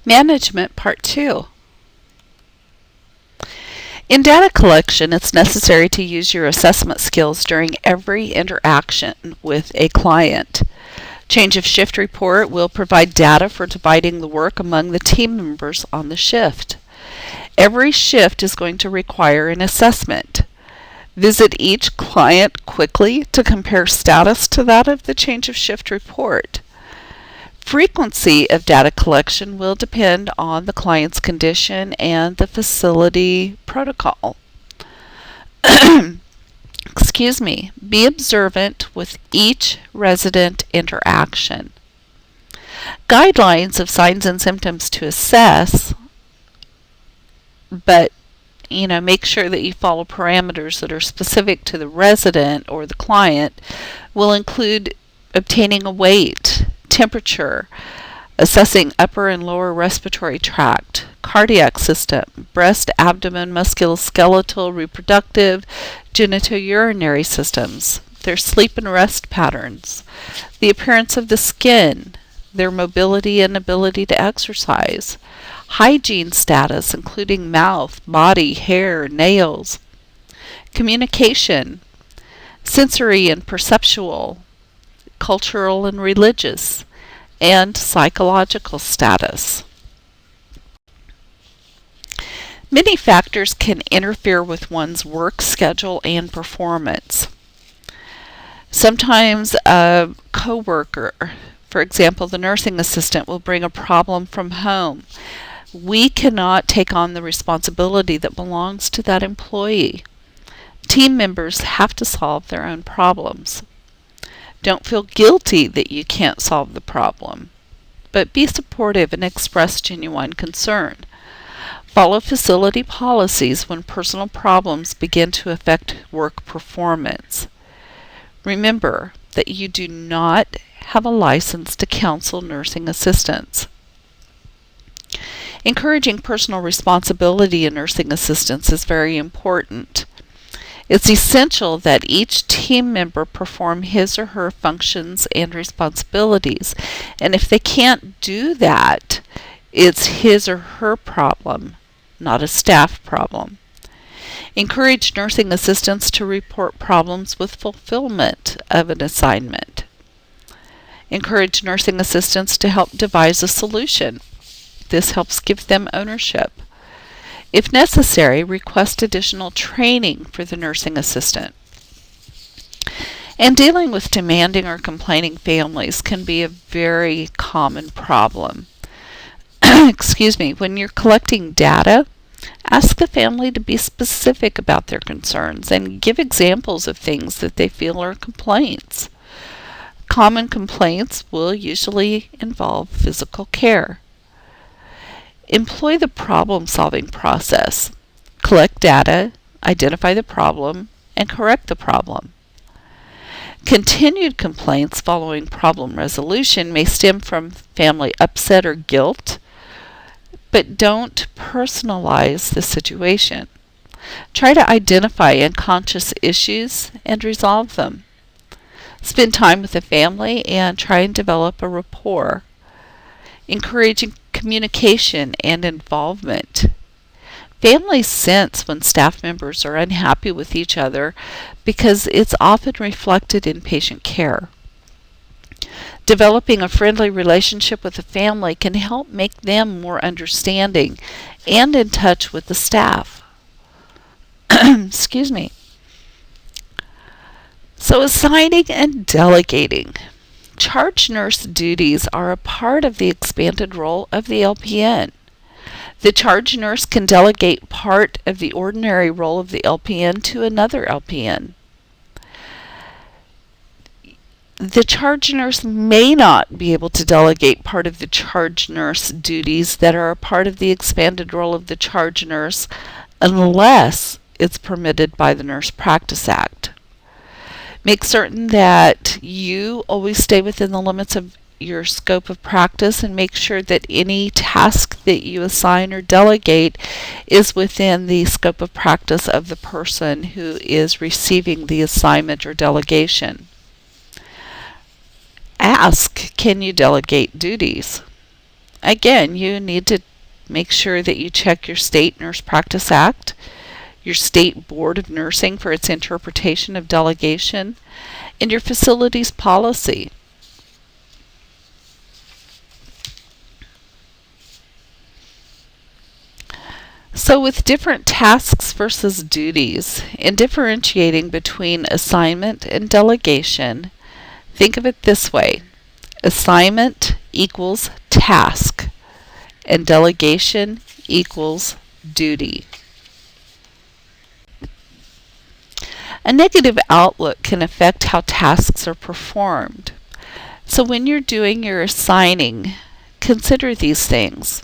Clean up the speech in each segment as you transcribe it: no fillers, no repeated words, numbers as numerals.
Management Part 2. In data collection, it's necessary to use your assessment skills during every interaction with a client. Change of shift report will provide data for dividing the work among the team members on the shift. Every shift is going to require an assessment. Visit each client quickly to compare status to that of the change of shift report. Frequency of data collection will depend on the client's condition and the facility protocol. Excuse me. Be observant with each resident interaction. Guidelines of signs and symptoms to assess, but make sure that you follow parameters that are specific to the resident or the client, will include obtaining a weight, temperature, assessing upper and lower respiratory tract, cardiac system, breast, abdomen, musculoskeletal, reproductive, genitourinary systems, their sleep and rest patterns, the appearance of the skin, their mobility and ability to exercise, hygiene status including mouth, body, hair, nails, communication, sensory and perceptual, cultural and religious, and psychological status. Many factors can interfere with one's work schedule and performance. Sometimes a coworker, for example, the nursing assistant, will bring a problem from home. We cannot take on the responsibility that belongs to that employee. Team members have to solve their own problems. Don't feel guilty that you can't solve the problem, but be supportive and express genuine concern. Follow facility policies when personal problems begin to affect work performance. Remember that you do not have a license to counsel nursing assistants. Encouraging personal responsibility in nursing assistants is very important. It's essential that each team member perform his or her functions and responsibilities, and if they can't do that, it's his or her problem, not a staff problem. Encourage nursing assistants to report problems with fulfillment of an assignment. Encourage nursing assistants to help devise a solution. This helps give them ownership. If necessary, request additional training for the nursing assistant. And dealing with demanding or complaining families can be a very common problem. Excuse me, when you're collecting data, ask the family to be specific about their concerns and give examples of things that they feel are complaints. Common complaints will usually involve physical care. Employ the problem-solving process. Collect data, identify the problem, and correct the problem. Continued complaints following problem resolution may stem from family upset or guilt, but don't personalize the situation. Try to identify unconscious issues and resolve them. Spend time with the family and try and develop a rapport. Encouraging communication and involvement. Families sense when staff members are unhappy with each other because it's often reflected in patient care. Developing a friendly relationship with the family can help make them more understanding and in touch with the staff. Excuse me. So assigning and delegating. Charge nurse duties are a part of the expanded role of the LPN. The charge nurse can delegate part of the ordinary role of the LPN to another LPN. The charge nurse may not be able to delegate part of the charge nurse duties that are a part of the expanded role of the charge nurse unless it's permitted by the Nurse Practice Act. Make certain that you always stay within the limits of your scope of practice and make sure that any task that you assign or delegate is within the scope of practice of the person who is receiving the assignment or delegation. Ask, can you delegate duties? Again, you need to make sure that you check your State Nurse Practice Act, your State Board of Nursing for its interpretation of delegation, and your facility's policy. So with different tasks versus duties, in differentiating between assignment and delegation, think of it this way. Assignment equals task, and delegation equals duty. A negative outlook can affect how tasks are performed. So when you're doing your assigning, consider these things.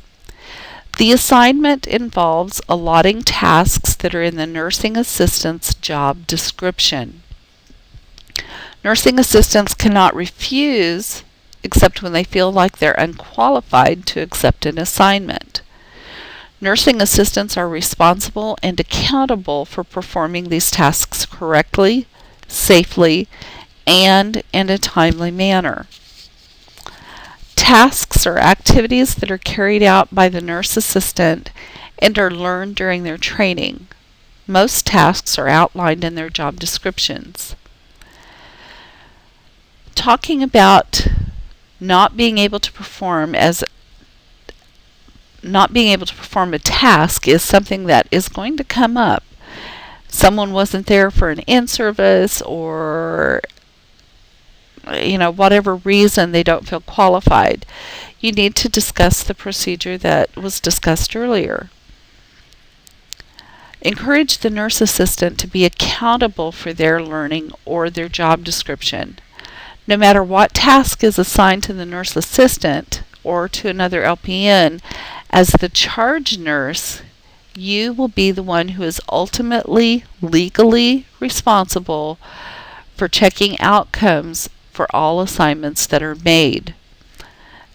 The assignment involves allotting tasks that are in the nursing assistant's job description. Nursing assistants cannot refuse except when they feel like they're unqualified to accept an assignment. Nursing assistants are responsible and accountable for performing these tasks correctly, safely, and in a timely manner. Tasks are activities that are carried out by the nurse assistant and are learned during their training. Most tasks are outlined in their job descriptions. Talking about not being able to perform a task is something that is going to come up. Someone wasn't there for an in-service, or whatever reason they don't feel qualified. You need to discuss the procedure that was discussed earlier. Encourage the nurse assistant to be accountable for their learning or their job description. No matter what task is assigned to the nurse assistant or to another LPN, as the charge nurse, you will be the one who is ultimately legally responsible for checking outcomes for all assignments that are made.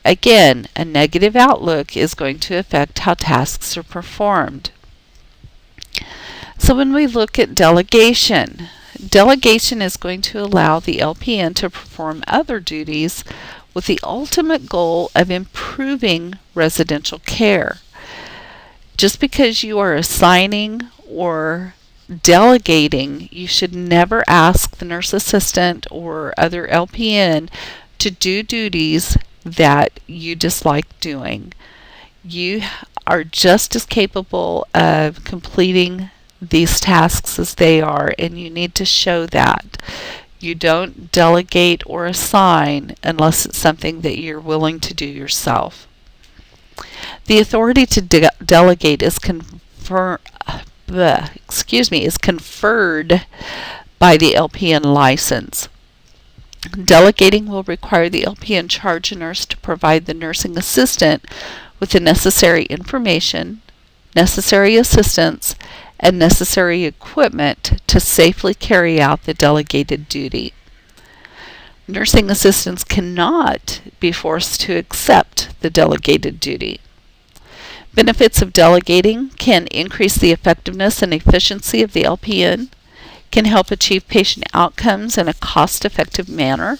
Again, a negative outlook is going to affect how tasks are performed. So when we look at delegation is going to allow the LPN to perform other duties with the ultimate goal of improving residential care. Just because you are assigning or delegating, you should never ask the nurse assistant or other LPN to do duties that you dislike doing. You are just as capable of completing these tasks as they are, and you need to show that. You don't delegate or assign unless it's something that you're willing to do yourself. The authority to delegate is conferred by the LPN license. Delegating will require the LPN charge nurse to provide the nursing assistant with the necessary information, necessary assistance, and necessary equipment to safely carry out the delegated duty. Nursing assistants cannot be forced to accept the delegated duty. Benefits of delegating can increase the effectiveness and efficiency of the LPN, can help achieve patient outcomes in a cost-effective manner,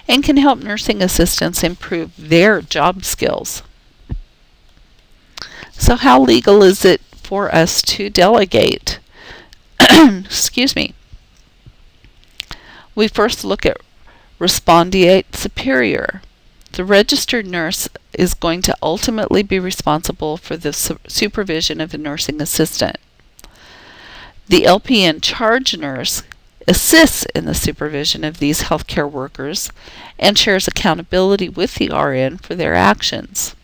and can help nursing assistants improve their job skills. So how legal is it for us to delegate? Excuse me. We first look at respondeat superior. The registered nurse is going to ultimately be responsible for the supervision of the nursing assistant. The LPN charge nurse assists in the supervision of these healthcare workers and shares accountability with the RN for their actions.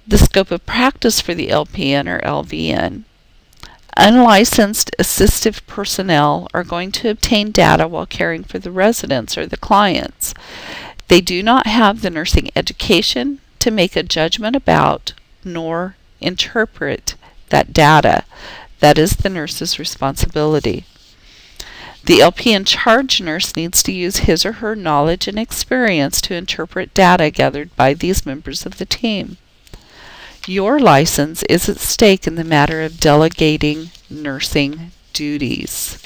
The scope of practice for the LPN or LVN. Unlicensed assistive personnel are going to obtain data while caring for the residents or the clients. They do not have the nursing education to make a judgment about nor interpret that data. That is the nurse's responsibility. The LPN charge nurse needs to use his or her knowledge and experience to interpret data gathered by these members of the team. Your license is at stake in the matter of delegating nursing duties.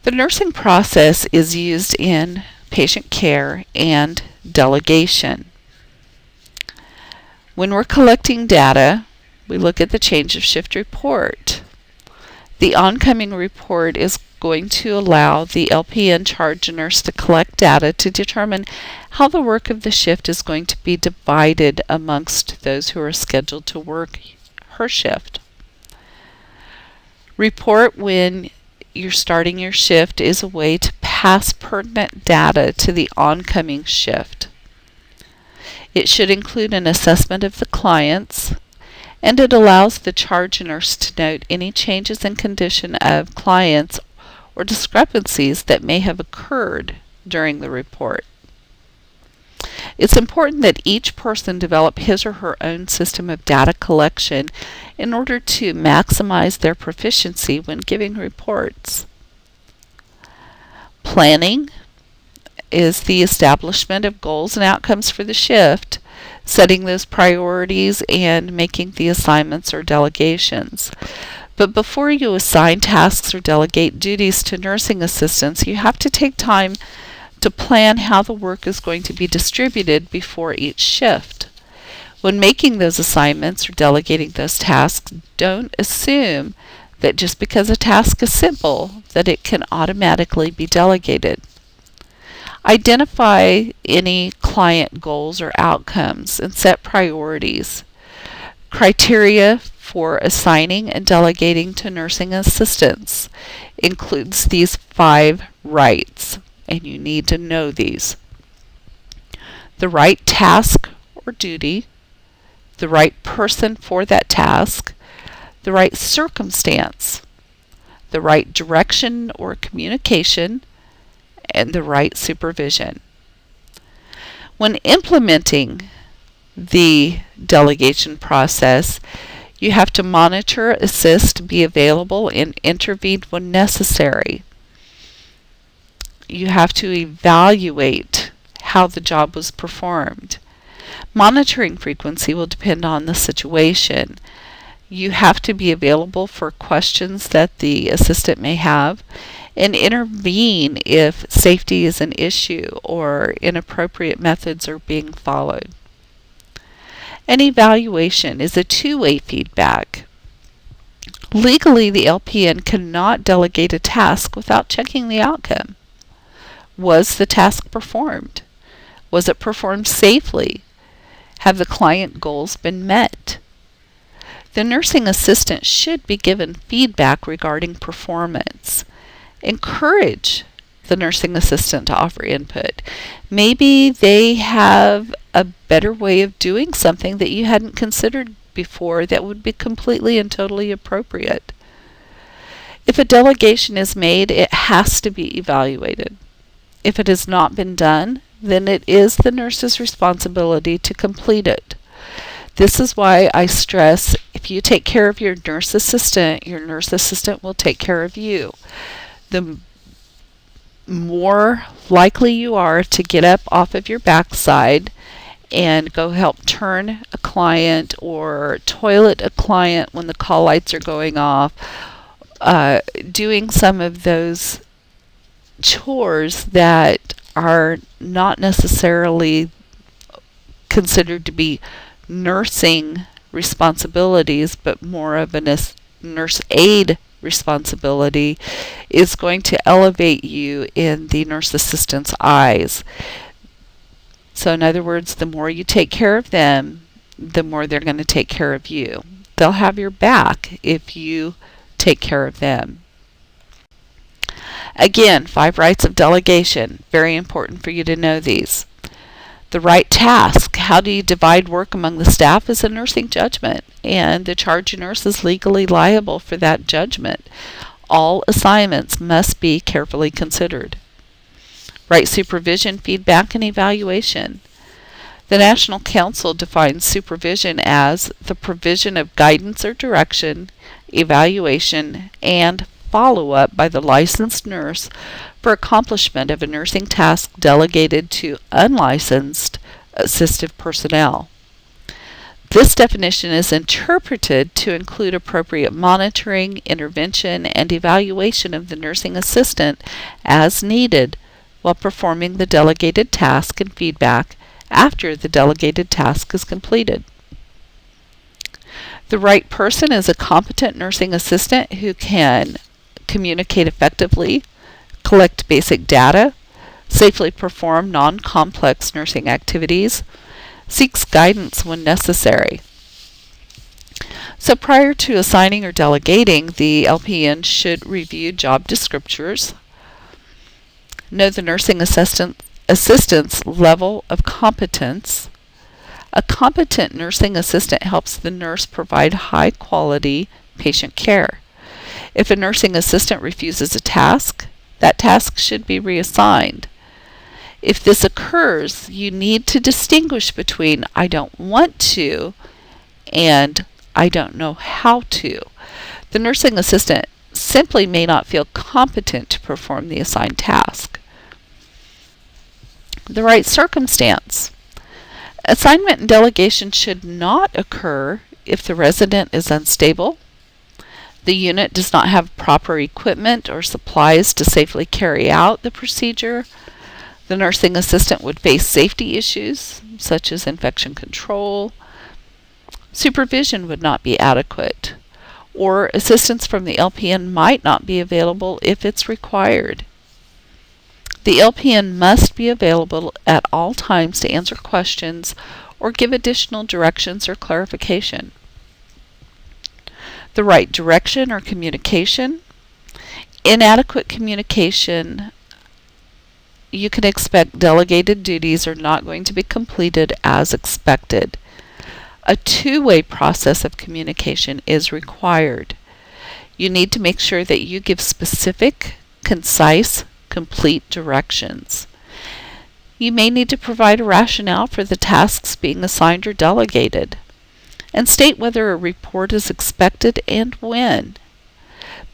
The nursing process is used in patient care, and delegation. When we're collecting data, we look at the change of shift report. The oncoming report is going to allow the LPN charge nurse to collect data to determine how the work of the shift is going to be divided amongst those who are scheduled to work her shift. Report when you're starting your shift is a way to pass pertinent data to the oncoming shift. It should include an assessment of the clients, and it allows the charge nurse to note any changes in condition of clients or discrepancies that may have occurred during the report. It's important that each person develop his or her own system of data collection in order to maximize their proficiency when giving reports. Planning is the establishment of goals and outcomes for the shift, setting those priorities, and making the assignments or delegations. But before you assign tasks or delegate duties to nursing assistants, you have to take time to plan how the work is going to be distributed before each shift. When making those assignments or delegating those tasks, don't assume that just because a task is simple, that it can automatically be delegated. Identify any client goals or outcomes and set priorities. Criteria for assigning and delegating to nursing assistants includes these 5 rights, and you need to know these. The right task or duty, the right person for that task, the right circumstance, the right direction or communication, and the right supervision. When implementing the delegation process, you have to monitor, assist, be available, and intervene when necessary. You have to evaluate how the job was performed. Monitoring frequency will depend on the situation. You have to be available for questions that the assistant may have, and intervene if safety is an issue or inappropriate methods are being followed. An evaluation is a two-way feedback. Legally, the LPN cannot delegate a task without checking the outcome. Was the task performed? Was it performed safely? Have the client goals been met? The nursing assistant should be given feedback regarding performance. Encourage the nursing assistant to offer input. Maybe they have a better way of doing something that you hadn't considered before that would be completely and totally appropriate. If a delegation is made, it has to be evaluated. If it has not been done, then it is the nurse's responsibility to complete it. This is why I stress, if you take care of your nurse assistant will take care of you. The more likely you are to get up off of your backside and go help turn a client or toilet a client when the call lights are going off, doing some of those chores that are not necessarily considered to be nursing responsibilities, but more of a nurse aid responsibility, is going to elevate you in the nurse assistant's eyes. So in other words, the more you take care of them, the more they're going to take care of you. They'll have your back if you take care of them. Again, 5 rights of delegation. Very important for you to know these. The right task. How do you divide work among the staff is a nursing judgment, and the charge nurse is legally liable for that judgment. All assignments must be carefully considered. Right supervision, feedback, and evaluation. The National Council defines supervision as the provision of guidance or direction, evaluation, and follow-up by the licensed nurse for accomplishment of a nursing task delegated to unlicensed assistive personnel. This definition is interpreted to include appropriate monitoring, intervention, and evaluation of the nursing assistant as needed while performing the delegated task and feedback after the delegated task is completed. The right person is a competent nursing assistant who can communicate effectively, collect basic data, safely perform non-complex nursing activities, seeks guidance when necessary. So prior to assigning or delegating, the LPN should review job descriptors, know the nursing assistant's level of competence. A competent nursing assistant helps the nurse provide high-quality patient care. If a nursing assistant refuses a task, that task should be reassigned. If this occurs, you need to distinguish between I don't want to and I don't know how to. The nursing assistant simply may not feel competent to perform the assigned task. The right circumstance. Assignment and delegation should not occur if the resident is unstable, the unit does not have proper equipment or supplies to safely carry out the procedure, the nursing assistant would face safety issues such as infection control, supervision would not be adequate, or assistance from the LPN might not be available if it's required. The LPN must be available at all times to answer questions or give additional directions or clarification. The right direction or communication. Inadequate communication, you can expect delegated duties are not going to be completed as expected. A two-way process of communication is required. You need to make sure that you give specific, concise, complete directions. You may need to provide a rationale for the tasks being assigned or delegated, and state whether a report is expected and when.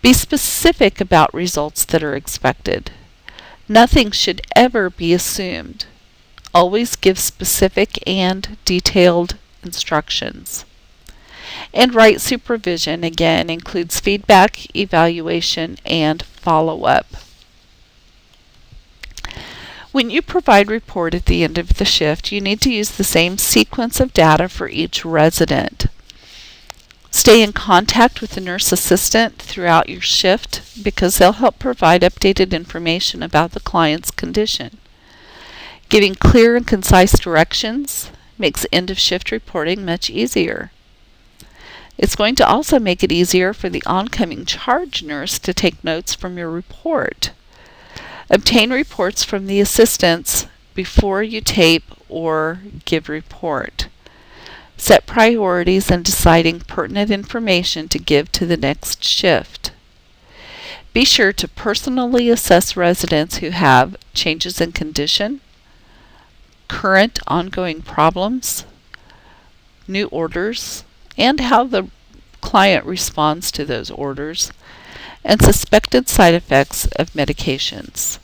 Be specific about results that are expected. Nothing should ever be assumed. Always give specific and detailed instructions. And right supervision, again, includes feedback, evaluation, and follow-up. When you provide report at the end of the shift, you need to use the same sequence of data for each resident. Stay in contact with the nurse assistant throughout your shift because they'll help provide updated information about the client's condition. Giving clear and concise directions makes end-of-shift reporting much easier. It's going to also make it easier for the oncoming charge nurse to take notes from your report. Obtain reports from the assistants before you tape or give report. Set priorities in deciding pertinent information to give to the next shift. Be sure to personally assess residents who have changes in condition, current ongoing problems, new orders, and how the client responds to those orders, and suspected side effects of medications.